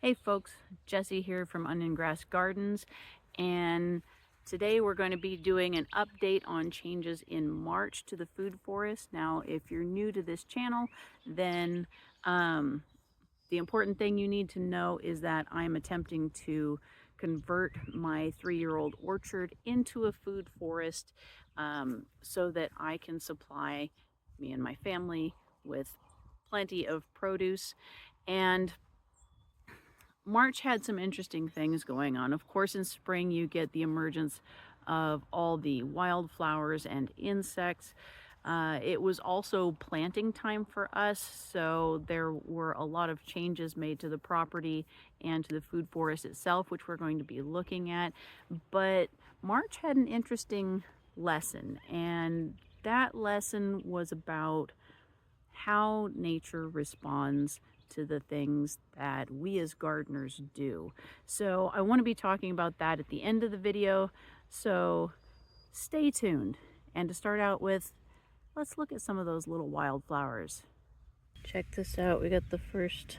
Hey folks, Jessie here from Onion Grass Gardens, and today we're going to be doing an update on changes in March to the food forest. Now, if you're new to this channel, then the important thing you need to know is that I'm attempting to convert my 3-year-old orchard into a food forest so that I can supply me and my family with plenty of produce. And March had some interesting things going on. Of course, in spring you get the emergence of all the wildflowers and insects. It was also planting time for us, so there were a lot of changes made to the property and to the food forest itself, which we're going to be looking at. But March had an interesting lesson, and that lesson was about how nature responds to the things that we as gardeners do. So I want to be talking about that at the end of the video, so stay tuned. And to start out with, let's look at some of those little wildflowers. Check this out. We got the first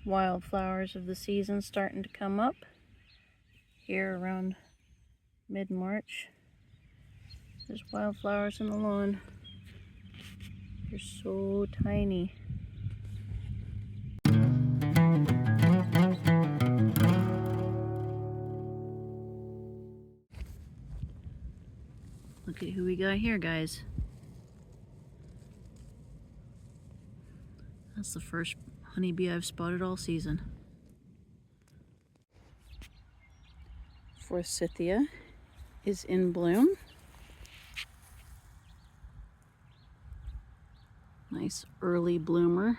wildflowers of the season starting to come up here around mid-March. There's wildflowers in the lawn. They're so tiny. Look at who we got here, guys. That's the first honeybee I've spotted all season. Forsythia is in bloom. Nice early bloomer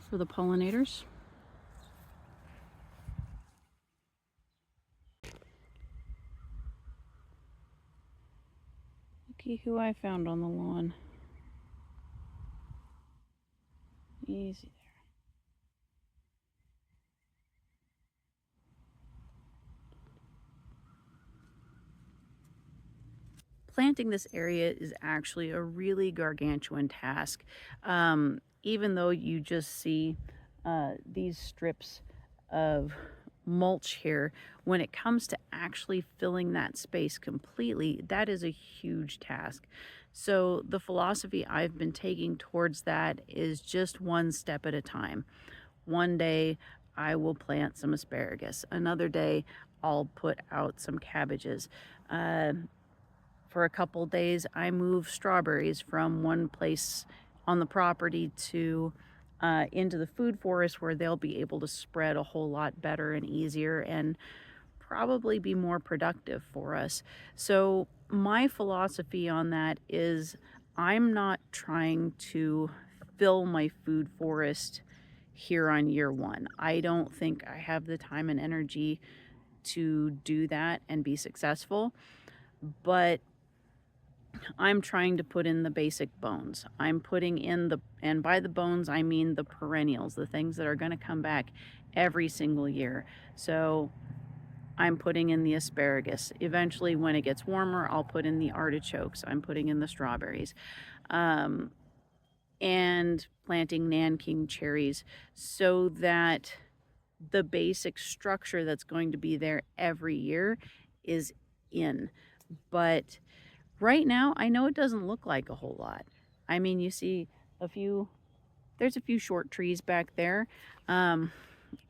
for the pollinators. Looky who I found on the lawn. Easy there. Planting this area is actually a really gargantuan task. Even though you just see these strips of mulch here, when it comes to actually filling that space completely, that is a huge task. So the philosophy I've been taking towards that is just one step at a time. One day I will plant some asparagus. Another day I'll put out some cabbages. For a couple days I move strawberries from one place on the property to into the food forest, where they'll be able to spread a whole lot better and easier and probably be more productive for us. So my philosophy on that is I'm not trying to fill my food forest here on year one. I don't think I have the time and energy to do that and be successful, but I'm trying to put in the basic bones. I'm putting in and by the bones I mean the perennials, the things that are going to come back every single year. So I'm putting in the asparagus. Eventually, when it gets warmer, I'll put in the artichokes. I'm putting in the strawberries. And planting Nanking cherries, so that the basic structure that's going to be there every year is in. But right now, I know it doesn't look like a whole lot. I mean, you see there's a few short trees back there.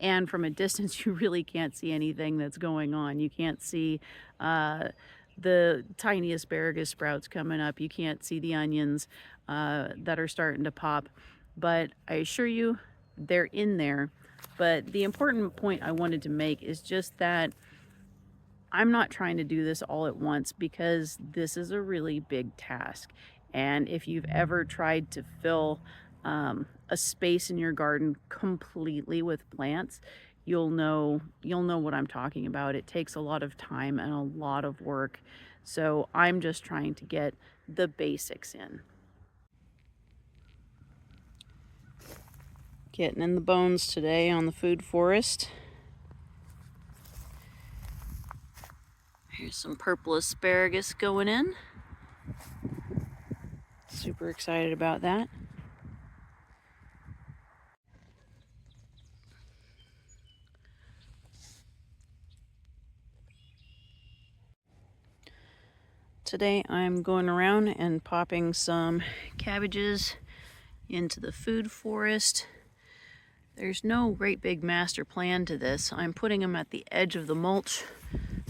And from a distance, you really can't see anything that's going on. You can't see the tiny asparagus sprouts coming up. You can't see the onions that are starting to pop. But I assure you, they're in there. But the important point I wanted to make is just that I'm not trying to do this all at once, because this is a really big task. And if you've ever tried to fill a space in your garden completely with plants, you'll know what I'm talking about. It takes a lot of time and a lot of work. So I'm just trying to get the basics in. Getting in the bones today on the food forest. Here's some purple asparagus going in. Super excited about that. Today I'm going around and popping some cabbages into the food forest. There's no great big master plan to this. I'm putting them at the edge of the mulch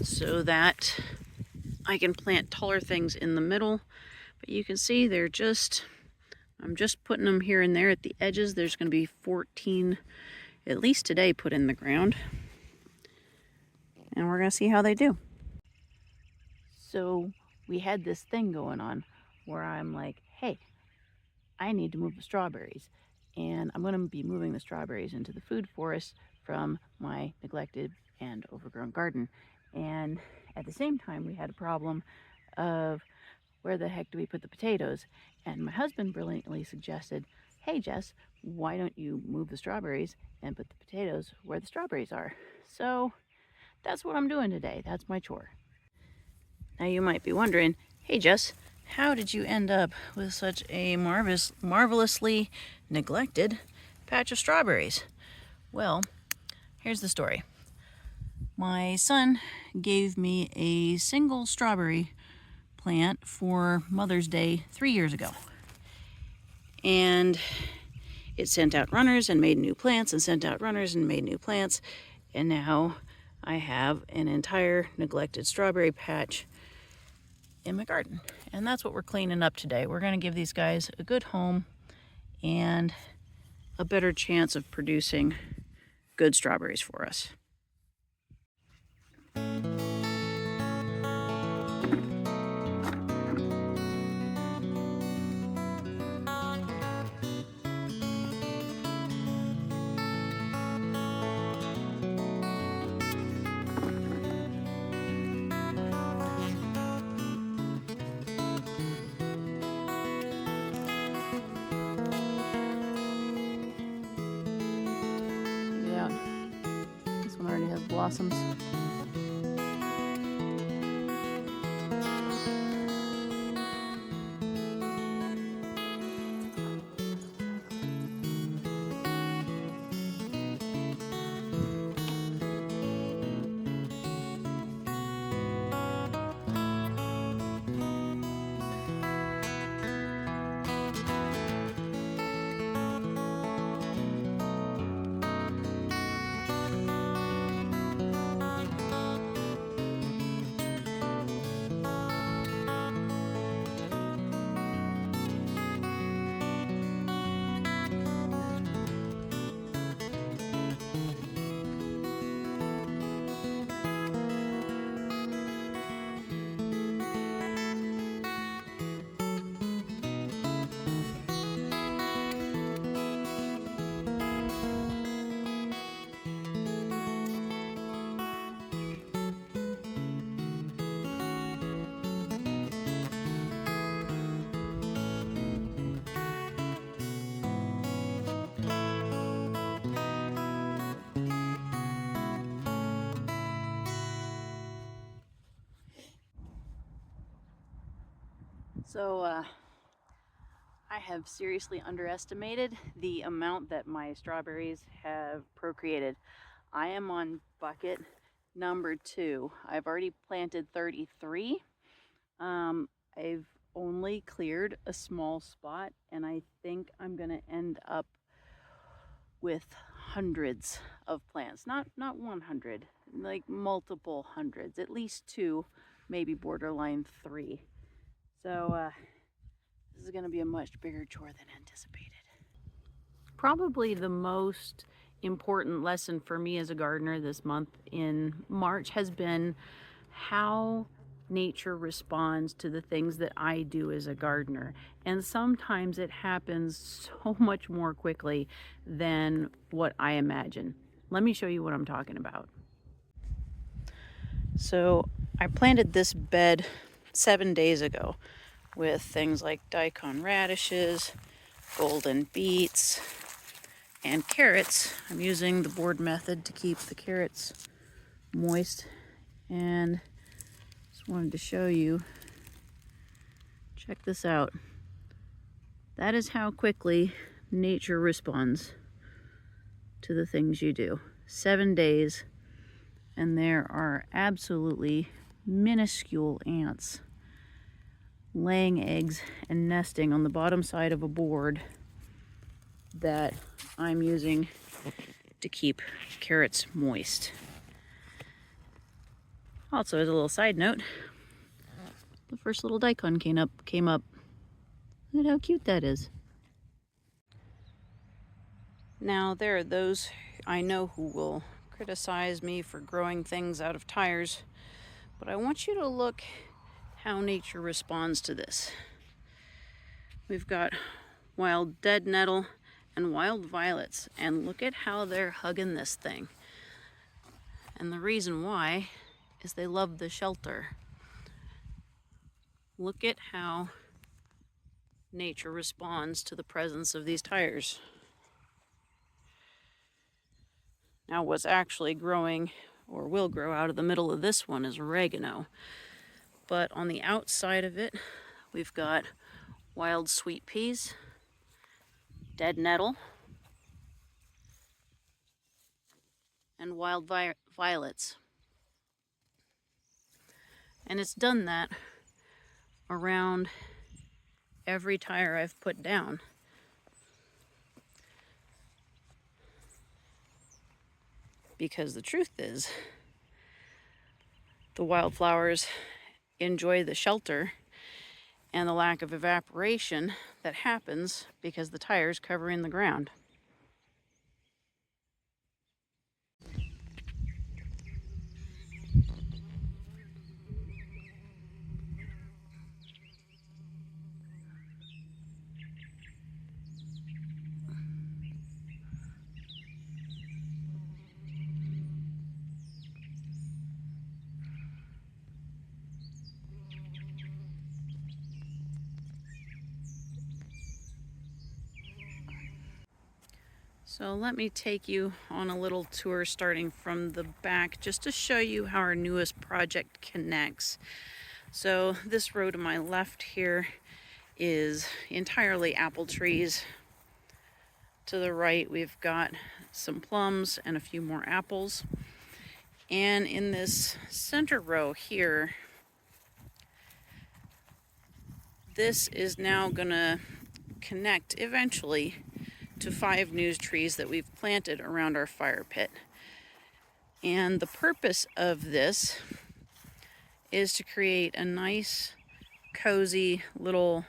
so that I can plant taller things in the middle. But you can see I'm just putting them here and there at the edges. There's going to be 14, at least today, put in the ground. And we're going to see how they do. So we had this thing going on where I'm like, hey, I need to move the strawberries. And I'm going to be moving the strawberries into the food forest from my neglected and overgrown garden. And at the same time, we had a problem of where the heck do we put the potatoes? And my husband brilliantly suggested, hey, Jess, why don't you move the strawberries and put the potatoes where the strawberries are? So that's what I'm doing today. That's my chore. Now you might be wondering, hey, Jess, how did you end up with such a marvelously neglected patch of strawberries? Well, here's the story. My son gave me a single strawberry plant for Mother's Day 3 years ago. And it sent out runners and made new plants and sent out runners and made new plants. And now I have an entire neglected strawberry patch in my garden. And that's what we're cleaning up today. We're going to give these guys a good home and a better chance of producing good strawberries for us. Yeah, this one already has blossoms. So I have seriously underestimated the amount that my strawberries have procreated. I am on bucket number 2. I've already planted 33. I've only cleared a small spot, and I think I'm gonna end up with hundreds of plants. Not 100, like multiple hundreds, at least 2, maybe borderline 3. So this is going to be a much bigger chore than anticipated. Probably the most important lesson for me as a gardener this month in March has been how nature responds to the things that I do as a gardener. And sometimes it happens so much more quickly than what I imagine. Let me show you what I'm talking about. So I planted this bed 7 days ago with things like daikon radishes, golden beets, and carrots. I'm using the board method to keep the carrots moist, and just wanted to show you. Check this out. That is how quickly nature responds to the things you do. 7 days, and there are absolutely minuscule ants laying eggs and nesting on the bottom side of a board that I'm using to keep carrots moist. Also, as a little side note, the first little daikon came up. Look at how cute that is. Now, there are those I know who will criticize me for growing things out of tires, but I want you to look how nature responds to this. We've got wild dead nettle and wild violets, and look at how they're hugging this thing. And the reason why is they love the shelter. Look at how nature responds to the presence of these tires. Now, what's actually growing or will grow out of the middle of this one is oregano. But on the outside of it, we've got wild sweet peas, dead nettle, and wild violets. And it's done that around every tire I've put down. Because the truth is, the wildflowers enjoy the shelter and the lack of evaporation that happens because the tire's covering the ground. So let me take you on a little tour starting from the back just to show you how our newest project connects. So this row to my left here is entirely apple trees. To the right we've got some plums and a few more apples. And in this center row here, this is now gonna connect eventually to 5 new trees that we've planted around our fire pit. And the purpose of this is to create a nice, cozy little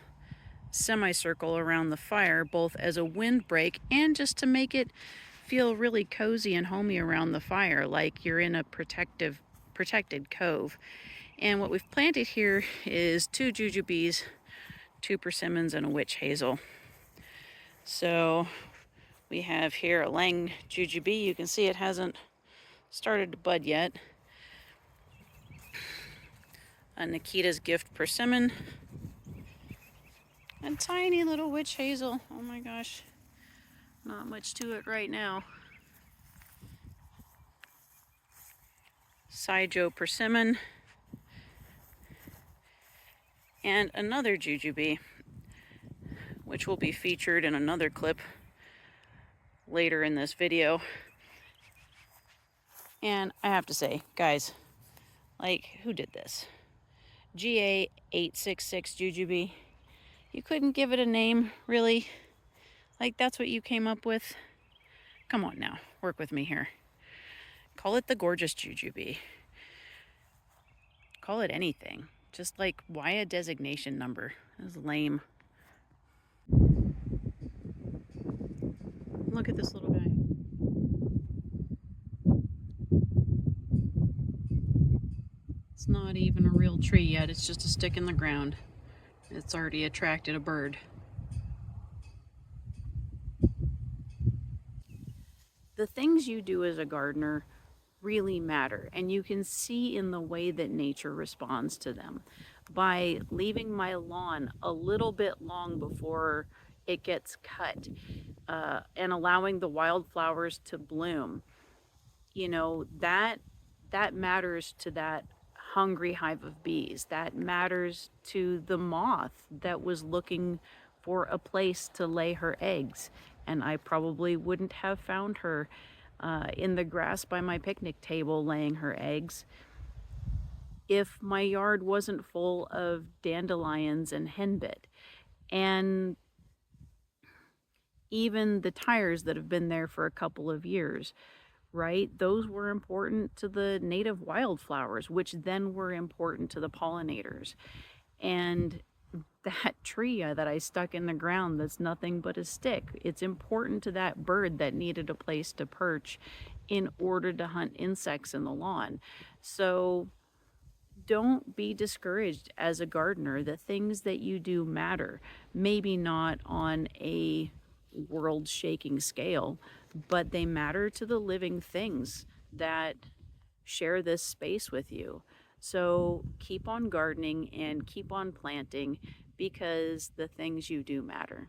semicircle around the fire, both as a windbreak and just to make it feel really cozy and homey around the fire, like you're in a protected cove. And what we've planted here is 2 jujubes, 2 persimmons, and a witch hazel. So we have here a Lang jujube. You can see it hasn't started to bud yet. A Nikita's Gift persimmon. A tiny little witch hazel. Oh my gosh. Not much to it right now. Saijo persimmon. And another jujube, which will be featured in another clip later in this video. And I have to say, guys, like, who did this? GA866 jujube. You couldn't give it a name, really? Like, that's what you came up with? Come on now, work with me here. Call it the gorgeous jujube. Call it anything. Just like, why a designation number? This is lame. Look at this little guy. It's not even a real tree yet, it's just a stick in the ground. It's already attracted a bird. The things you do as a gardener really matter, and you can see in the way that nature responds to them. By leaving my lawn a little bit long before it gets cut, and allowing the wildflowers to bloom, you know, that matters to that hungry hive of bees. That matters to the moth that was looking for a place to lay her eggs, and I probably wouldn't have found her in the grass by my picnic table laying her eggs if my yard wasn't full of dandelions and henbit, and even the tires that have been there for a couple of years, right? Those were important to the native wildflowers, which then were important to the pollinators. And that tree that I stuck in the ground that's nothing but a stick, it's important to that bird that needed a place to perch in order to hunt insects in the lawn. So don't be discouraged as a gardener. The things that you do matter. Maybe not on a world shaking scale, but they matter to the living things that share this space with you. So keep on gardening and keep on planting because the things you do matter.